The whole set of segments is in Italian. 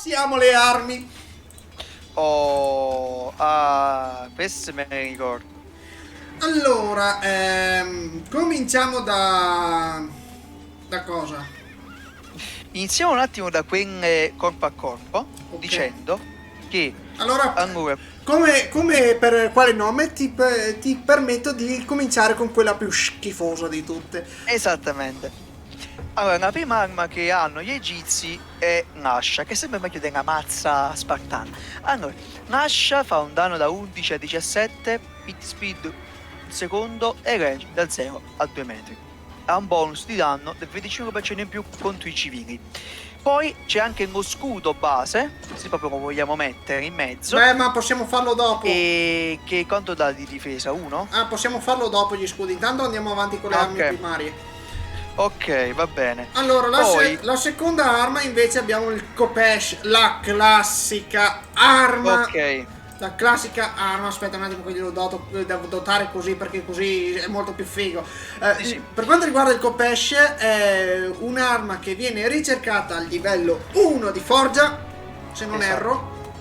Passiamo le armi. Questo me ne ricordo. Allora, cominciamo da cosa? Iniziamo un attimo da quelle corpo a corpo, Ok. dicendo che Allora, allora, come per quale nome ti permetto di cominciare con quella più schifosa di tutte. esattamente. Allora, la prima arma che hanno gli egizi è l'ascia, che sembra meglio della mazza spartana. Allora, l'ascia fa un danno da 11 a 17, hit speed un secondo e range da 0 a 2 metri. Ha un bonus di danno del 25% in più contro i civili. Poi c'è anche lo scudo base, se proprio lo vogliamo mettere in mezzo, Beh, ma possiamo farlo dopo. e che quanto dà di difesa? 1? Ah, possiamo farlo dopo gli scudi. Intanto andiamo avanti con le armi Ok. primarie. Ok, va bene. Allora, Poi, la seconda arma invece abbiamo il Kopesh, la classica arma. ok, La classica arma, aspetta un attimo che glielo devo dotare così perché così è molto più figo. sì. Per quanto riguarda il Kopesh, è un'arma che viene ricercata al livello 1 di forgia, se non Esatto. erro.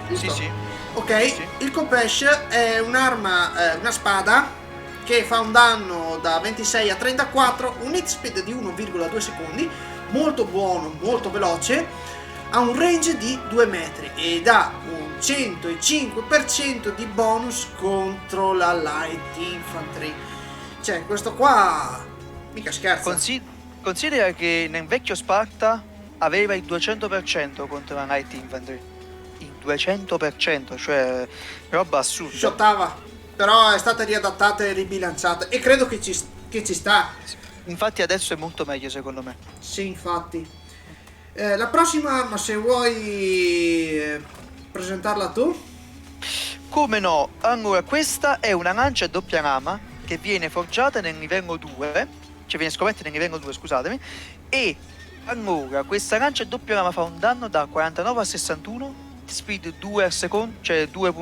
Sì, Giusto? sì. Ok, Sì. il Kopesh è un'arma, una spada che fa un danno da 26 a 34, un hit speed di 1,2 secondi, molto buono, molto veloce, ha un range di 2 metri ed ha un 105% di bonus contro la light infantry. Cioè, questo qua mica scherza. Considera che nel vecchio Sparta aveva il 200% contro la Light Infantry. Il 200%, cioè roba assurda. Shottava, però è stata riadattata e ribilanciata e credo che ci sta. Infatti adesso è molto meglio secondo me. Sì, infatti. La prossima arma, se vuoi presentarla tu. Come no? Allora, questa è una lancia a doppia lama che viene forgiata nel livello 2, cioè viene scoperta nel livello 2, scusatemi, e allora questa lancia a doppia lama fa un danno da 49 a 61, speed 2 al secondo, cioè 2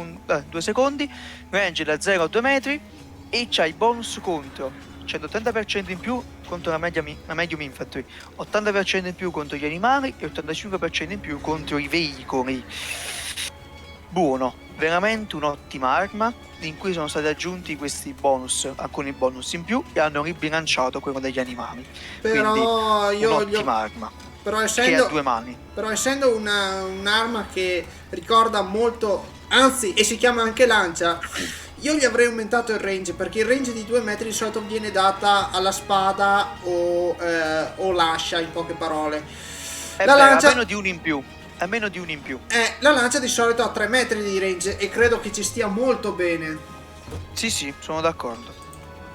secondi, range da 0 a 2 metri e c'ha i bonus contro 180% in più contro la medium infantry, 80% in più contro gli animali e 85% in più contro i veicoli. Buono, veramente un'ottima arma in cui sono stati aggiunti questi bonus, alcuni bonus in più, e hanno ribilanciato quello degli animali. Però Quindi un'ottima arma però che ha essendo, 2 mani. però essendo un'arma che ricorda molto, anzi, e si chiama anche lancia, io gli avrei aumentato il range, perché il range di 2 metri di solito viene data alla spada o l'ascia, in poche parole. La lancia, almeno di uno in più. Almeno di uno in più. la lancia di solito ha 3 metri di range e credo che ci stia molto bene. Sì, sì, sono d'accordo.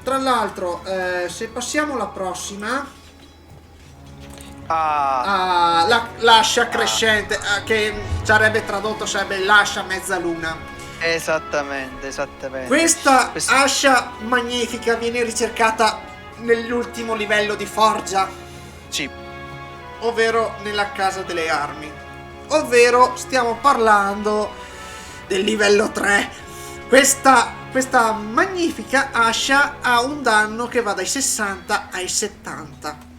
Tra l'altro, se passiamo alla prossima, l'ascia crescente, che sarebbe tradotto, sarebbe l'ascia mezzaluna. Esattamente. Questa ascia magnifica viene ricercata nell'ultimo livello di forgia, Sì, ovvero nella casa delle armi. Ovvero stiamo parlando del livello 3. Questa magnifica ascia ha un danno che va dai 60 ai 70.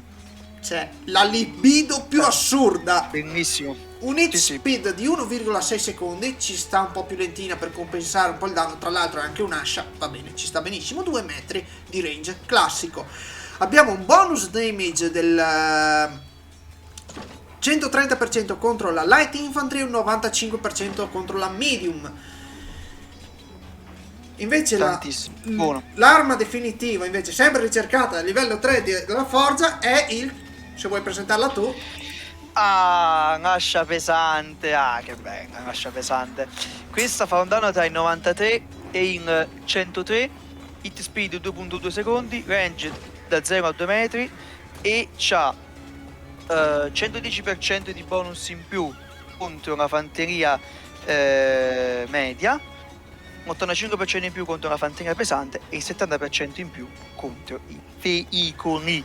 Cioè, la libido più assurda. benissimo. Un hit Sì. speed di 1,6 secondi, ci sta un po' più lentina per compensare un po' il danno, tra l'altro è anche un'ascia, va bene, ci sta benissimo, 2 metri di range, classico. Abbiamo un bonus damage del 130% contro la light infantry e un 95% contro la medium. Invece Buono. l'arma definitiva, invece sempre ricercata a livello 3 della forgia, è il, se vuoi presentarla tu. Un'ascia pesante. Che bella, un'ascia pesante. Questa fa un danno tra i 93 e il 103, hit speed 2,2 secondi, range da 0 a 2 metri e c'ha 110% di bonus in più contro la fanteria media, 85% in più contro la fanteria pesante e il 70% in più contro i veicoli,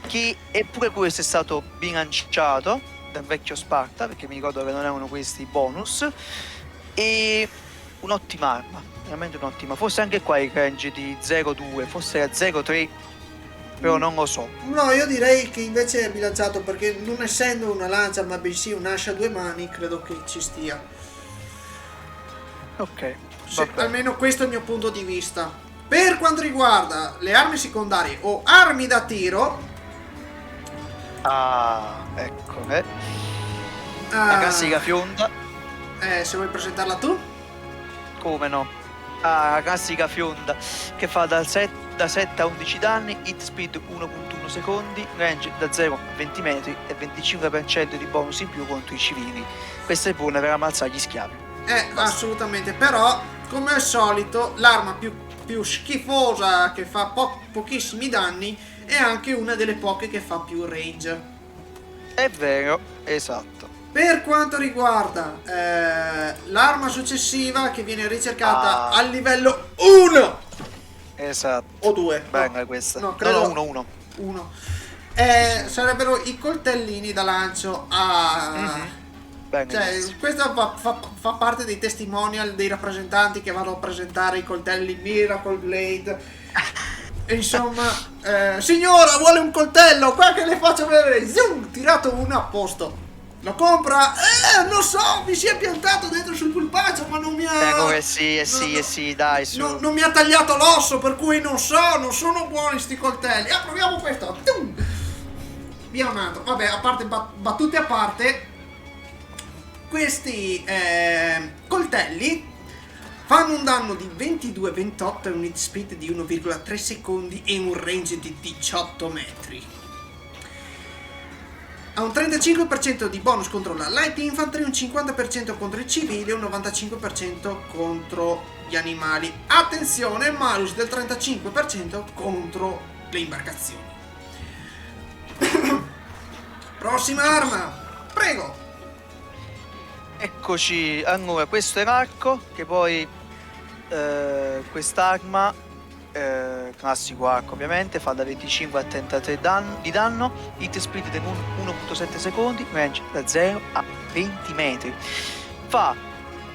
che eppure questo è stato bilanciato dal vecchio Sparta, perché mi ricordo che non erano questi bonus, e un'ottima arma, veramente un'ottima. Forse anche qua il range di 0,2, forse era 0,3, però non lo so. No, io direi che invece è bilanciato, perché non essendo una lancia ma bensì un'ascia a due mani, credo che ci stia. Ok, Almeno questo è il mio punto di vista. Per quanto riguarda le armi secondarie o armi da tiro, ecco, la classica fionda, se vuoi presentarla tu. come no? La classica fionda che fa da 7 a 11 danni, hit speed 1.1 secondi, range da 0 a 20 metri e 25% di bonus in più contro i civili. Questa è buona per ammazzare gli schiavi. Assolutamente, però come al solito l'arma più schifosa, che fa pochissimi danni, è anche una delle poche che fa più range. È vero, esatto. Per quanto riguarda l'arma successiva, che viene ricercata al livello 1 esatto, o 2, bella questa. no, credo 1. sarebbero i coltellini da lancio cioè, questo fa parte dei testimonial dei rappresentanti che vanno a presentare i coltelli Miracle Blade. E insomma, signora, vuole un coltello? Qua che le faccio vedere. Zoom, tirato uno a posto. Lo compra? Non so, mi si è piantato dentro sul polpaccio, ma non mi ha... sì, dai, su. non mi ha tagliato l'osso, per cui non sono buoni sti coltelli. Proviamo questo. Tum! Via un altro. Vabbè, a parte battute a parte, questi coltelli fanno un danno di 22-28 e un hit speed di 1,3 secondi e un range di 18 metri. Ha un 35% di bonus contro la light infantry, un 50% contro i civili e un 95% contro gli animali. Attenzione, malus del 35% contro le imbarcazioni. Prossima arma, prego. Eccoci, allora questo è l'arco, che poi quest'arma, classico arco ovviamente, fa da 25 a 33 di danno, hit speed di 1.7 secondi, range da 0 a 20 metri. Fa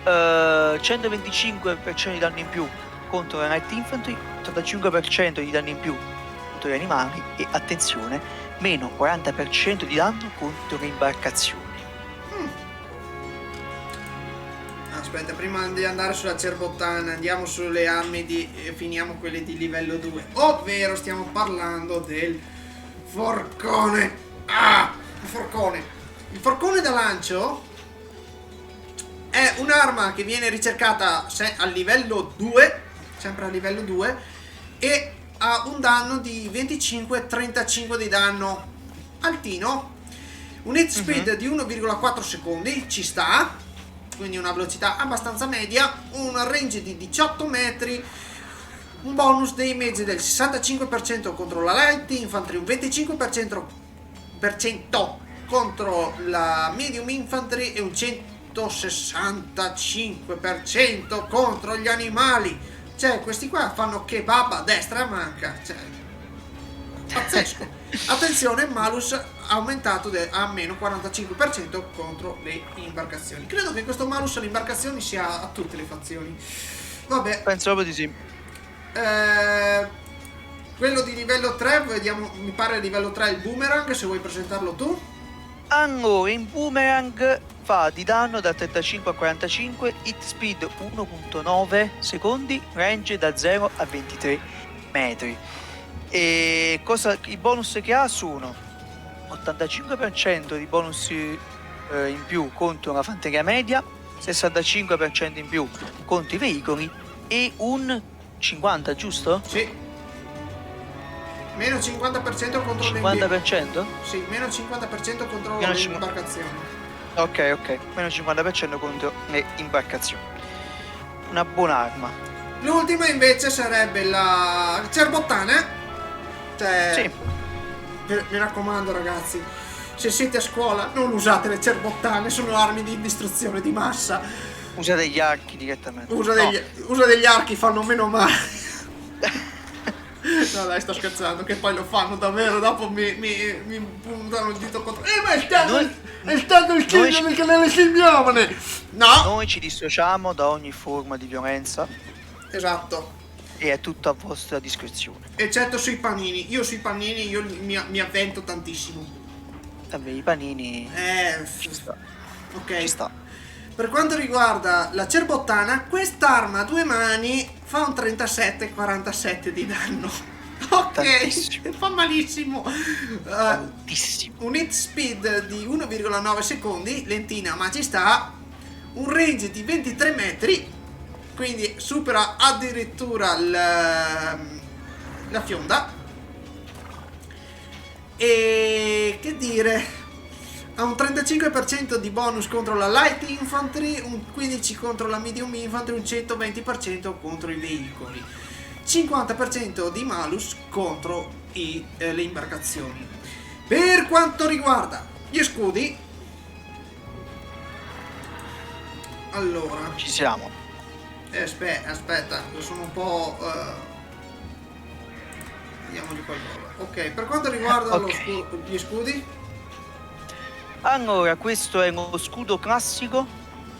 125% di danno in più contro la light infantry, 85% di danno in più contro gli animali e, attenzione, meno 40% di danno contro le imbarcazioni. Aspetta, prima di andare sulla cerbottana, andiamo sulle armi finiamo quelle di livello 2. Ovvero stiamo parlando del forcone. Il forcone. Il forcone da lancio è un'arma che viene ricercata al livello 2, sempre a livello 2, e ha un danno di 25-35 di danno altino, un hit speed di 1,4 secondi, ci sta, quindi una velocità abbastanza media, un range di 18 metri, un bonus damage del 65% contro la light infantry, un 25% contro la medium infantry e un 165% contro gli animali. Cioè, questi qua fanno kebab a destra e a manca, cioè pazzesco. Attenzione, malus aumentato a meno 45% contro le imbarcazioni. Credo che questo malus alle imbarcazioni sia a tutte le fazioni. Vabbè, penso proprio di sì. Quello di livello 3, vediamo, mi pare livello 3 il boomerang, se vuoi presentarlo tu. Allora, in boomerang fa di danno da 35 a 45, hit speed 1.9 secondi, range da 0 a 23 metri. E i bonus che ha sono 85% di bonus in più contro la fanteria media, 65% in più contro i veicoli e un 50, giusto? Sì. Meno 50% contro 50%? Sì, meno 50% contro le imbarcazioni. Ok, meno 50% contro le imbarcazioni. Una buona arma. L'ultima invece sarebbe la cerbottana. Cioè, sì. Mi raccomando ragazzi, se siete a scuola non usate le cerbottane, sono armi di distruzione di massa. Usate gli archi direttamente. Usa degli archi, fanno meno male. No dai, sto scherzando, che poi lo fanno davvero, dopo mi puntano il dito contro. Ma il tanto il figlio del canale Silmione. No! Noi ci dissociamo da ogni forma di violenza. Esatto. e è tutto a vostra discrezione. Eccetto sui panini. Io sui panini mi avvento tantissimo. Vabbè, i panini ci sta. Ok. Ci sta. Per quanto riguarda la cerbottana, quest'arma a 2 mani fa un 37-47 di danno. Ok, Tantissimo. fa malissimo. Tantissimo. Un hit speed di 1,9 secondi, lentina ma ci sta. Un range di 23 metri, quindi supera addirittura la fionda. E che dire, ha un 35% di bonus contro la light infantry, un 15% contro la medium infantry, un 120% contro i veicoli, 50% di malus contro le imbarcazioni. Per quanto riguarda gli scudi, allora Ci siamo. aspetta, sono un po' vediamogli qualcosa. Ok, per quanto riguarda gli scudi, Allora, questo è uno scudo classico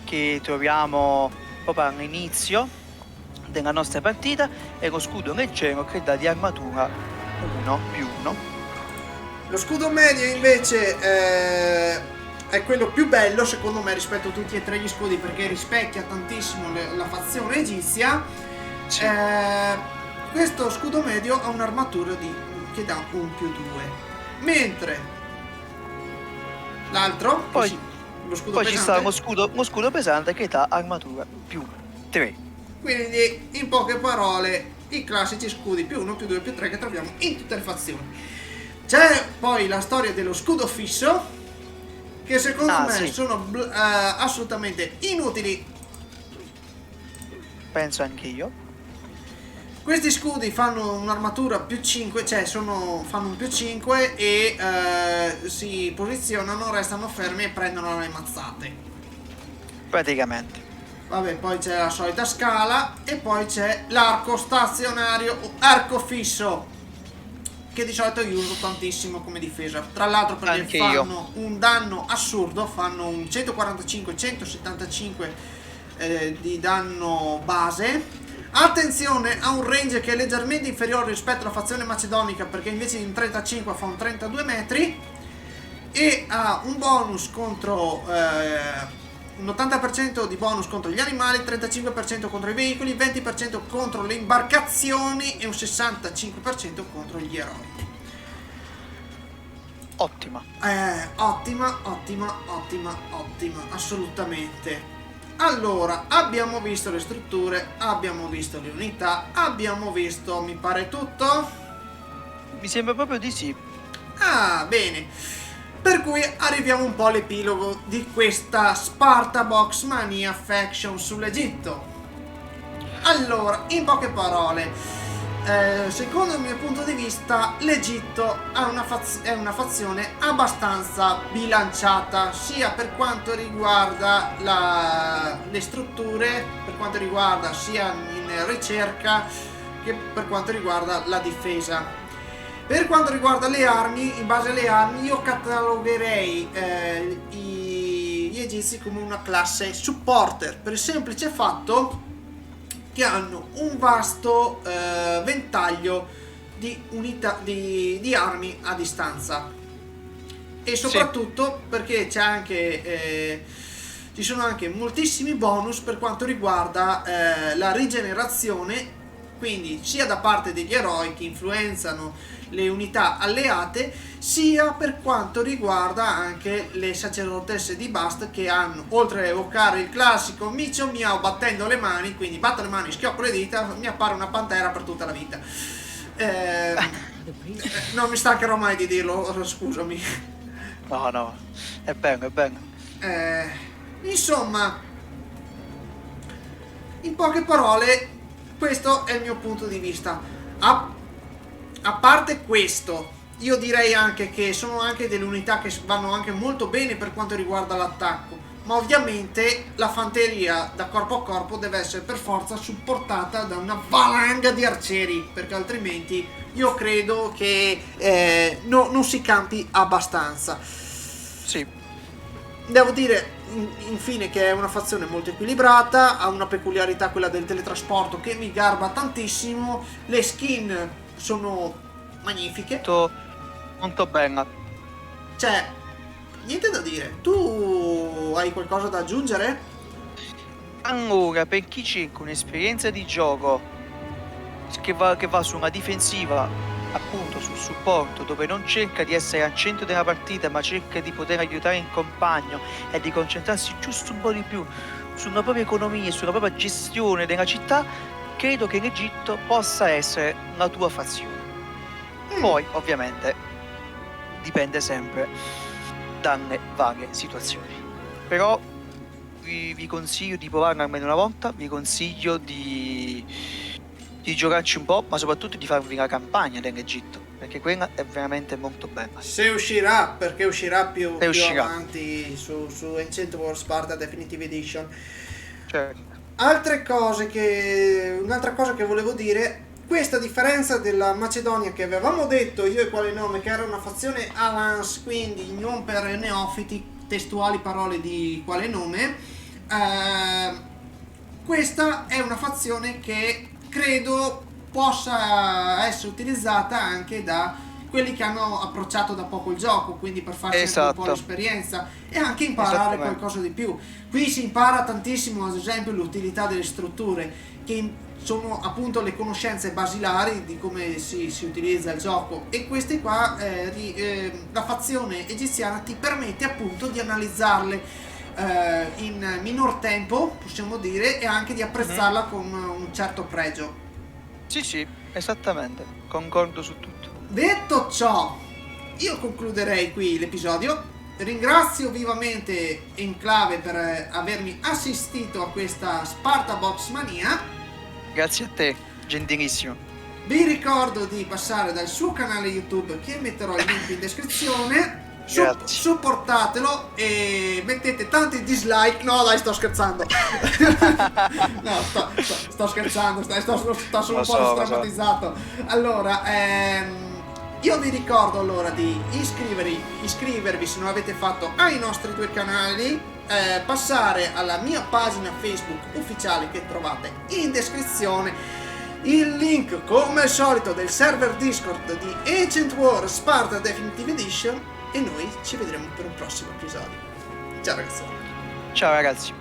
che troviamo proprio all'inizio della nostra partita. È uno scudo leggero che dà di armatura 1+1. lo scudo medio invece è quello più bello secondo me rispetto a tutti e tre gli scudi, perché rispecchia tantissimo la fazione egizia. Sì. Questo scudo medio ha un'armatura che dà un +2, mentre l'altro, Poi, lo scudo poi pesante, ci sta uno scudo pesante che dà armatura +3. quindi in poche parole i classici scudi +1, +2, +3 che troviamo in tutte le fazioni. C'è poi la storia dello scudo fisso, che secondo me sì, sono assolutamente inutili. penso anche io. Questi scudi fanno un'armatura +5, cioè fanno un +5 e si posizionano, restano fermi e prendono le mazzate. Praticamente. Vabbè, poi c'è la solita scala e poi c'è l'arco stazionario o arco fisso, che di solito io uso tantissimo come difesa. Tra l'altro perché Anche fanno un danno assurdo, fanno un 145-175 di danno base. Attenzione, ha un range che è leggermente inferiore rispetto alla fazione macedonica, perché invece di un 35 fa un 32 metri, e ha un bonus contro un 80% di bonus contro gli animali, 35% contro i veicoli, 20% contro le imbarcazioni e un 65% contro gli eroi. Ottima. Ottima, assolutamente. Allora, abbiamo visto le strutture, abbiamo visto le unità, abbiamo visto, mi pare, tutto? Mi sembra proprio di sì. Ah, bene. Per cui arriviamo un po' all'epilogo di questa Sparta Box Mania Faction sull'Egitto. Allora, in poche parole, secondo il mio punto di vista, l'Egitto è una fazione abbastanza bilanciata, sia per quanto riguarda le strutture, per quanto riguarda sia in ricerca che per quanto riguarda la difesa. Per quanto riguarda le armi, in base alle armi, io catalogherei gli egizi come una classe supporter, per il semplice fatto che hanno un vasto ventaglio di unità di armi a distanza, e soprattutto perché c'è anche ci sono anche moltissimi bonus per quanto riguarda la rigenerazione, quindi sia da parte degli eroi che influenzano le unità alleate, sia per quanto riguarda anche le sacerdotesse di Bast, che hanno, oltre a evocare il classico micio miau battendo le mani, quindi batto le mani, schioppo le dita, mi appare una pantera per tutta la vita. Non mi stancherò mai di dirlo, scusami. No, è bello. Insomma, in poche parole, questo è il mio punto di vista. A parte questo, io direi anche che sono anche delle unità che vanno anche molto bene per quanto riguarda l'attacco, ma ovviamente la fanteria da corpo a corpo deve essere per forza supportata da una valanga di arcieri, perché altrimenti io credo che non si campi abbastanza. Sì. Devo dire infine che è una fazione molto equilibrata, ha una peculiarità, quella del teletrasporto, che mi garba tantissimo. Le skin sono magnifiche, Molto, molto bella. cioè niente da dire. Tu hai qualcosa da aggiungere? Allora, per chi cerca un'esperienza di gioco che va su una difensiva, appunto sul supporto, dove non cerca di essere al centro della partita, ma cerca di poter aiutare il compagno e di concentrarsi giusto un po' di più sulla propria economia e sulla propria gestione della città, credo che l'Egitto possa essere la tua fazione. Poi, ovviamente, dipende sempre dalle varie situazioni. Però vi consiglio di provarlo almeno una volta, vi consiglio di giocarci un po', ma soprattutto di farvi la campagna dell'Egitto, perché quella è veramente molto bella. Se uscirà, perché uscirà più uscirà. avanti su Ancient War Sparta Definitive Edition. Certo. Un'altra cosa che volevo dire, questa differenza della Macedonia che avevamo detto io e quale nome, che era una fazione avance, quindi non per neofiti, testuali parole di quale nome, questa è una fazione che credo possa essere utilizzata anche da quelli che hanno approcciato da poco il gioco, quindi per farsi anche un po' l'esperienza e anche imparare qualcosa di più. Qui si impara tantissimo, ad esempio, l'utilità delle strutture, che sono appunto le conoscenze basilari di come si utilizza il gioco, e queste qua la fazione egiziana ti permette appunto di analizzarle in minor tempo, possiamo dire, e anche di apprezzarla con un certo pregio. Sì, esattamente, concordo su tutto. Detto ciò, io concluderei qui l'episodio. Ringrazio vivamente Enclave per avermi assistito a questa Sparta Box Mania. Grazie a te, gentilissimo. Vi ricordo di passare dal suo canale YouTube, che metterò il link in descrizione. Supportatelo e mettete tanti dislike. No dai, sto scherzando. No, sto scherzando, sto solo un po' strammatizzato. Allora, io vi ricordo allora di iscrivervi se non l'avete fatto ai nostri due canali, passare alla mia pagina Facebook ufficiale che trovate in descrizione, il link come al solito del server Discord di Ancient War Sparta Definitive Edition, e noi ci vedremo per un prossimo episodio. Ciao ragazzi. Ciao ragazzi.